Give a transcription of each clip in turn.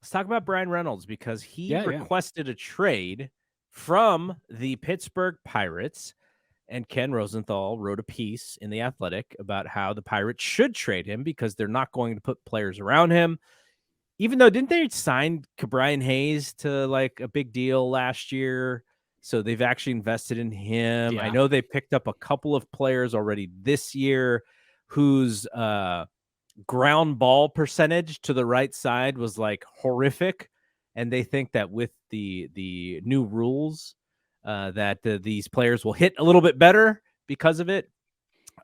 Let's talk about Bryan Reynolds because he Yeah. requested a trade from the Pittsburgh Pirates, and Ken Rosenthal wrote a piece in The Athletic about how the Pirates should trade him because they're not going to put players around him. Even though, didn't they sign Brian Hayes to like a big deal last year? So they've actually invested in him. Yeah. I know they picked up a couple of players already this year whose ground ball percentage to the right side was like horrific. And they think that with the new rules that these players will hit a little bit better because of it.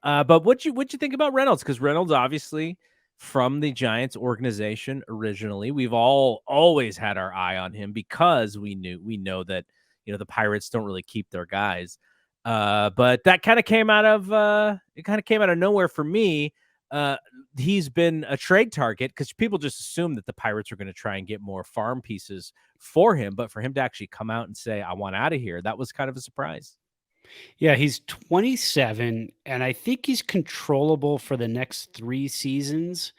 But what'd you think about Reynolds? Because Reynolds, obviously, from the Giants organization originally, we've always had our eye on him because we know that the Pirates don't really keep their guys. But that kind of came out of nowhere for me. He's been a trade target because people just assume that the Pirates are going to try and get more farm pieces for him. But for him to actually come out and say, "I want out of here," that was kind of a surprise. Yeah, he's 27, and I think he's controllable for the next 3 seasons.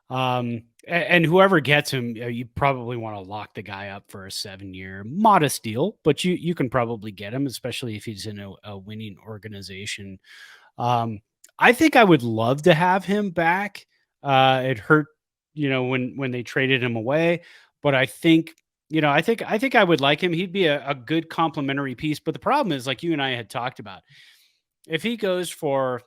And whoever gets him, you probably want to lock the guy up for a 7-year modest deal, but you can probably get him, especially if he's in a winning organization. I think I would love to have him back. It hurt, when they traded him away, but I think I would like him. He'd be a good complementary piece. But the problem is, like you and I had talked about, if he goes for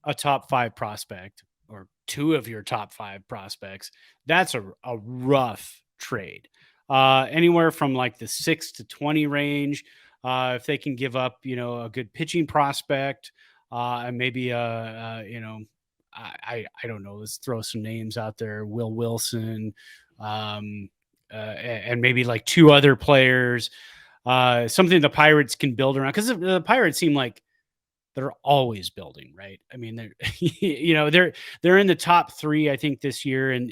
a top 5 prospect or 2 of your top 5 prospects, that's a rough trade. Anywhere from like the 6 to 20 range. If they can give up, a good pitching prospect, and maybe I don't know. Let's throw some names out there: Will Wilson, and maybe like 2 other players. Something the Pirates can build around, because the Pirates seem like they're always building, right? I mean, they're in the top 3, I think, this year in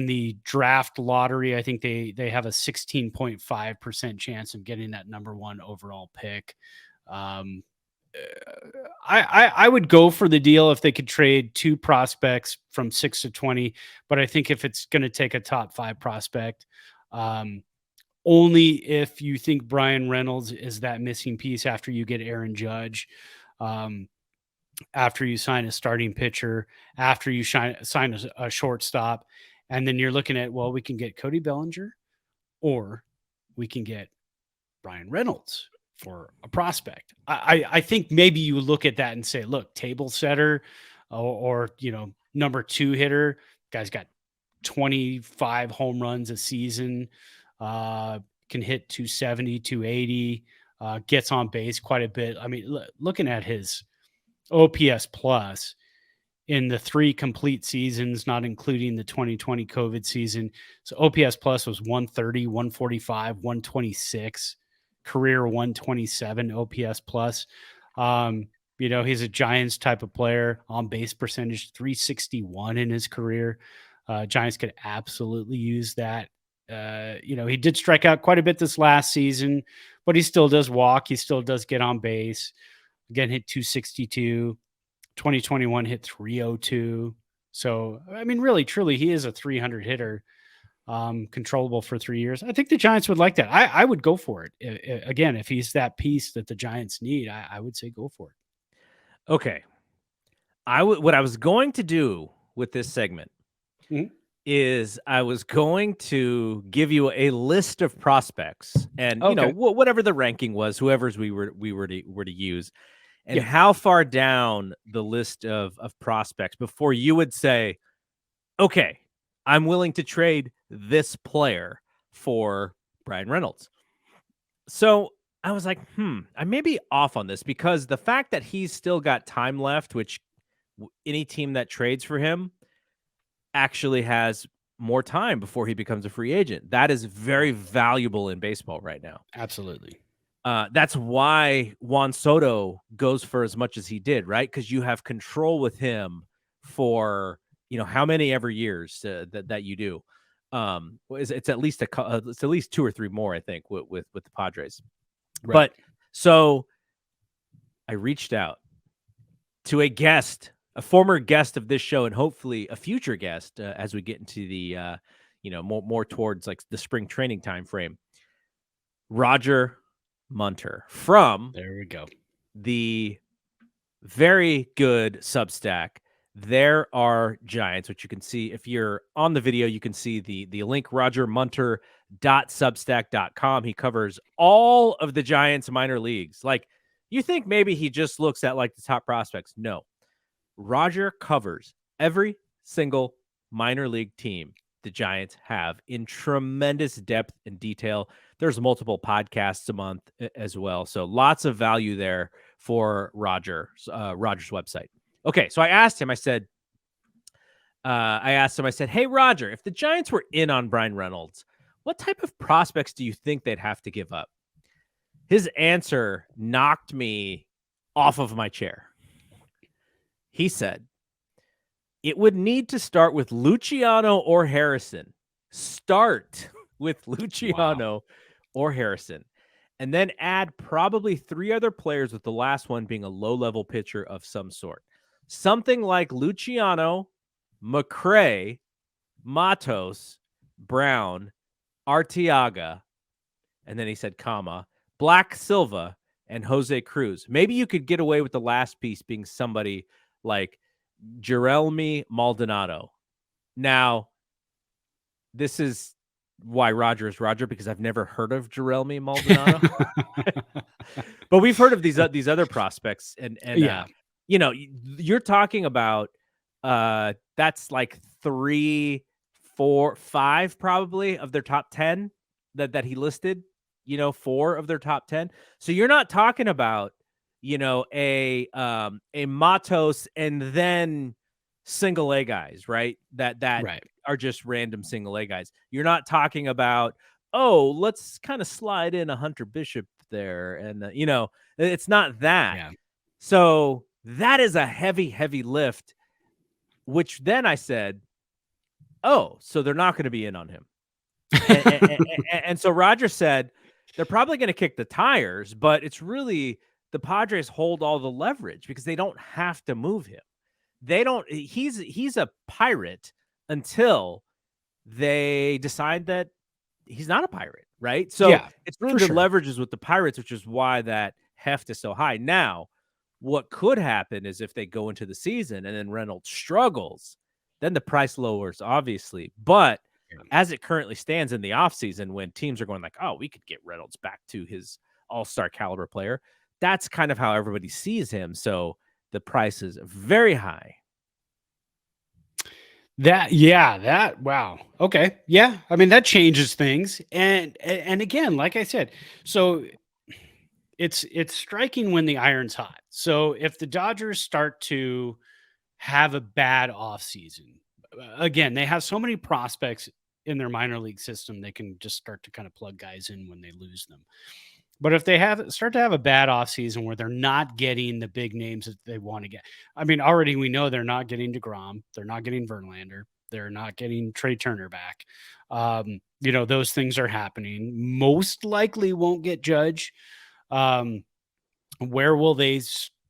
the draft lottery. I think they have a 16.5% chance of getting that number 1 overall pick. I would go for the deal if they could trade 2 prospects from 6 to 20, but I think if it's going to take a top 5 prospect, only if you think Bryan Reynolds is that missing piece after you get Aaron Judge, after you sign a starting pitcher, after you sign a shortstop, and then you're looking at, well, we can get Cody Bellinger or we can get Bryan Reynolds for a prospect. I think maybe you look at that and say, look, table setter or number 2 hitter, guy's got 25 home runs a season, can hit 270, 280, gets on base quite a bit. I mean, looking at his OPS plus in the 3 complete seasons, not including the 2020 COVID season. So OPS plus was 130, 145, 126, career 127 OPS plus. He's a Giants type of player. On base percentage 361 in his career. Giants could absolutely use that. He did strike out quite a bit this last season, but he still does walk. He still does get on base. Again, hit 262. 2021 hit 302. So, I mean, really, truly, he is a 300 hitter, controllable for 3 years. I think the Giants would like that. I would go for it. Again, if he's that piece that the Giants need, I would say go for it. Okay. What I was going to do with this segment is I was going to give you a list of prospects and, whatever the ranking was, whoever's we were to use, and how far down the list of prospects before you would say, okay, I'm willing to trade this player for Bryan Reynolds. So I was like, I may be off on this because the fact that he's still got time left, which any team that trades for him actually has more time before he becomes a free agent. That is very valuable in baseball right now. Absolutely. That's why Juan Soto goes for as much as he did, right? Because you have control with him for how many ever years that you do. It's at least it's at least 2 or 3 more, I think, with the Padres. Right. But so I reached out to a guest a former guest of this show and hopefully a future guest as we get into the more towards like the spring training time frame. Roger Munter from There we go. the very good Substack. There are Giants, which you can see if you're on the video. You can see the link, rogermunter.substack.com. He covers all of the Giants minor leagues. Like, you think maybe he just looks at like the top prospects. No, Roger covers every single minor league team the Giants have in tremendous depth and detail. There's multiple podcasts a month as well. So lots of value there for Roger's website. Okay, so I asked him, I said, hey, Roger, if the Giants were in on Bryan Reynolds, what type of prospects do you think they'd have to give up? His answer knocked me off of my chair. He said, it would need to start with Luciano or Harrison. Start with Luciano or Harrison. And then add probably 3 other players, with the last one being a low-level pitcher of some sort. Something like Luciano, McRae, Matos, Brown, Arteaga, and then he said, comma, Black Silva, and Jose Cruz. Maybe you could get away with the last piece being somebody like Jerelmy Maldonado. Now, this is why Roger is Roger, because I've never heard of Jerelmy Maldonado. But we've heard of these other prospects, and Yeah. You're talking about that's like 3, 4, 5 probably of their top 10 that he listed. 4 of their top 10. So you're not talking about a Matos and then single A guys, right? That Right. are just random single A guys. You're not talking about, oh, let's kind of slide in a Hunter Bishop there, and it's not that. Yeah. So that is a heavy lift, which then I said, oh, so they're not going to be in on him. and so Roger said they're probably going to kick the tires, but it's really the Padres hold all the leverage because they don't have to move him. They don't. He's a Pirate until they decide that he's not a Pirate, right? So Yeah, it's really the leverage is with the Pirates, which is why that heft is so high. Now, what could happen is if they go into the season and then Reynolds struggles, then the price lowers, obviously. But as it currently stands in the offseason, when teams are going like, oh, we could get Reynolds back to his all-star caliber player, that's kind of how everybody sees him. So the price is very high. Wow. Okay. Yeah. I mean, that changes things. And again, like I said, so it's striking when the iron's hot. So if the Dodgers start to have a bad offseason, again, they have so many prospects in their minor league system, they can just start to kind of plug guys in when they lose them. But if they start to have a bad offseason where they're not getting the big names that they want to get, I mean, already we know they're not getting DeGrom, they're not getting Verlander, they're not getting Trey Turner back. Those things are happening. Most likely won't get Judge. Where will they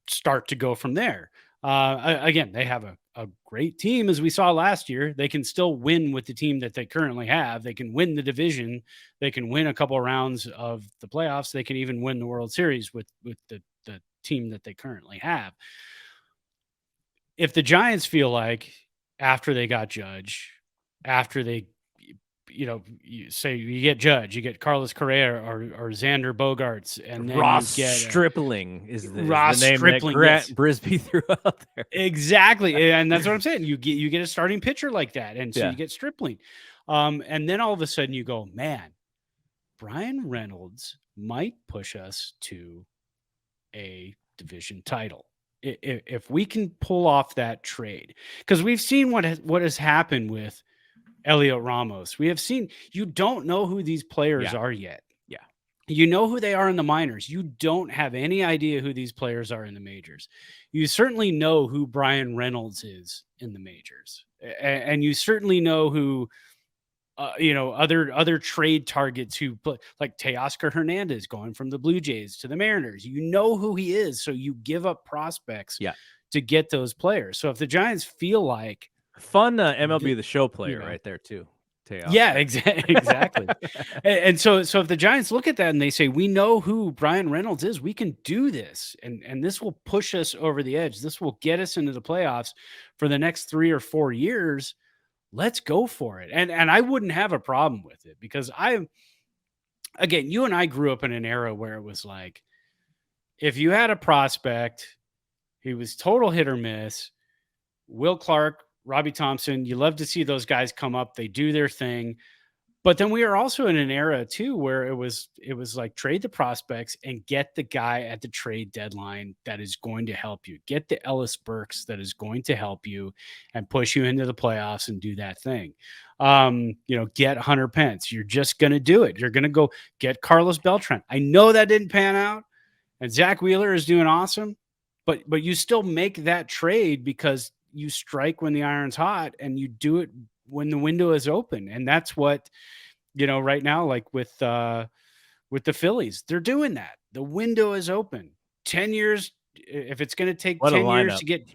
start to go from there? Again, they have a great team, as we saw last year. They can still win with the team that they currently have. They can win the division. They can win a couple of rounds of the playoffs. They can even win the World Series with the team that they currently have. If the Giants feel like after they got Judge, after they, you say you get Judge, you get Carlos Correa or Xander Bogaerts, and then Ross you get Stripling is the name Stripling, that Grant yes. Brisbee threw out there. Exactly, and that's what I'm saying. You get a starting pitcher like that, and so you get Stripling, and then all of a sudden you go, man, Bryan Reynolds might push us to a division title if we can pull off that trade, because we've seen what has happened with Elliot Ramos. We have seen, you don't know who these players are yet. Yeah. You know who they are in the minors. You don't have any idea who these players are in the majors. You certainly know who Bryan Reynolds is in the majors. And you certainly know who, other trade targets who play, like Teoscar Hernandez going from the Blue Jays to the Mariners. You know who he is. So you give up prospects to get those players. So if the Giants feel like fun MLB The Show player you know, right there too. yeah, exactly. And so if the Giants look at that and they say, we know who Bryan Reynolds is, we can do this, and this will push us over the edge. This will get us into the playoffs for the next 3 or 4 years. Let's go for it. And I wouldn't have a problem with it, because again, you and I grew up in an era where it was like, if you had a prospect, he was total hit or miss. Will Clark, Robbie Thompson, you love to see those guys come up. They do their thing. But then we are also in an era too where it was like, trade the prospects and get the guy at the trade deadline that is going to help you. Get the Ellis Burks that is going to help you and push you into the playoffs and do that thing. Get Hunter Pence. You're just going to do it. You're going to go get Carlos Beltran. I know that didn't pan out, and Zach Wheeler is doing awesome, but you still make that trade because you strike when the iron's hot, and you do it when the window is open. And that's what, right now, like with the Phillies, they're doing that. The window is open. 10 years. If it's going to take 10 years to get,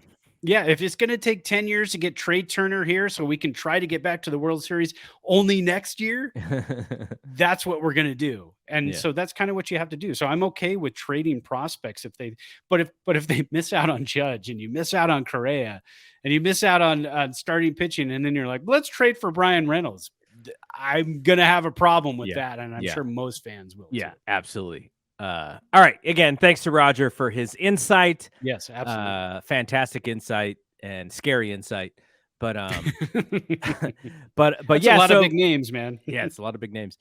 if it's going to take 10 years to get Trey Turner here so we can try to get back to the World Series only next year, that's what we're going to do. And so that's kind of what you have to do. So I'm okay with trading prospects but if they miss out on Judge, and you miss out on Correa, and you miss out on starting pitching, and then you're like, let's trade for Bryan Reynolds, I'm going to have a problem with that. And I'm sure most fans will. Yeah, absolutely. All right. Again, thanks to Roger for his insight. Yes, absolutely. Fantastic insight and scary insight. But but yeah, a lot of big names, man. Yeah, it's a lot of big names.